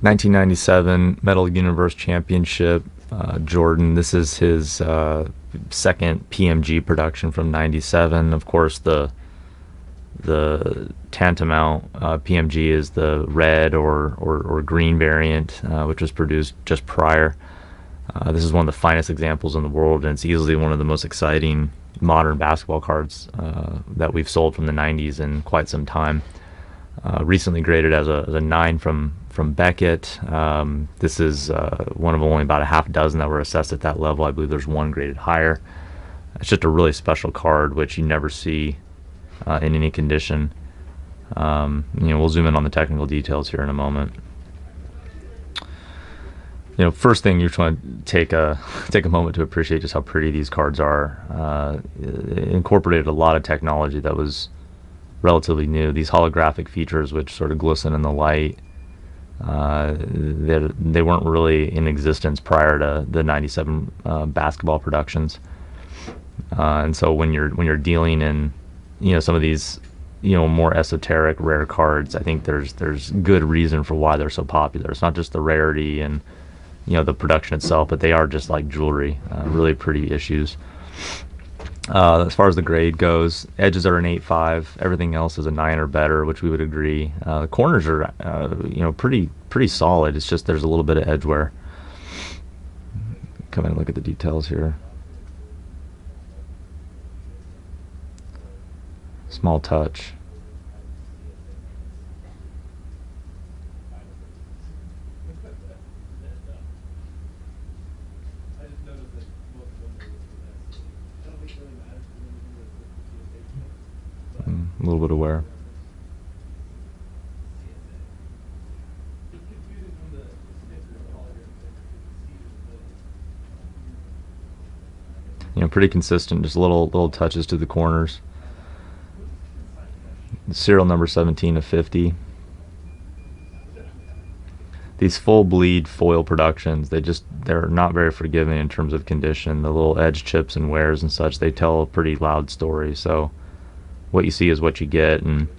1997 Metal Universe Championship, Jordan. This is his second PMG production from '97. Of course, the tantamount PMG is the red or green variant, which was produced just prior. This is one of the finest examples in the world, and it's easily one of the most exciting modern basketball cards that we've sold from the '90s in quite some time. Recently graded as a 9 from Beckett. This is one of only about a half dozen that were assessed at that level. I believe there's one graded higher. It's just a really special card, which you never see in any condition. We'll zoom in on the technical details here in a moment. First thing, you just want to take a moment to appreciate just how pretty these cards are. It incorporated a lot of technology that was relatively new. These holographic features, which sort of glisten in the light, they weren't really in existence prior to the '97 basketball productions. And so when you're dealing in some of these more esoteric rare cards, I think there's good reason for why they're so popular. It's not just the rarity and the production itself, but they are just like jewelry, really pretty issues. As far as the grade goes, edges are an 8.5. Everything else is a 9 or better, which we would agree. The corners are pretty solid. It's just there's a little bit of edge wear. Come in and look at the details here. Small touch. A little bit of wear. Pretty consistent, just little touches to the corners. Serial number 17 of 50. These full bleed foil productions, they're not very forgiving in terms of condition. The little edge chips and wears and such, they tell a pretty loud story. So what you see is what you get, and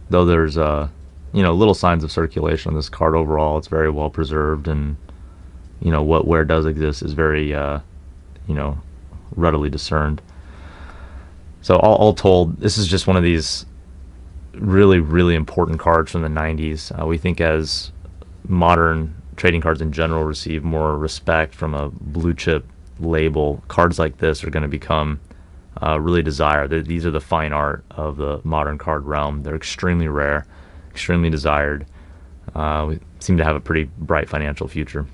though there's little signs of circulation on this card, overall it's very well preserved, and what wear does exist is very readily discerned. So all told, this is just one of these really, really important cards from the '90s. We think as modern trading cards in general receive more respect from a blue chip label, cards like this are going to become really desired. These are the fine art of the modern card realm. They're extremely rare, extremely desired. We seem to have a pretty bright financial future.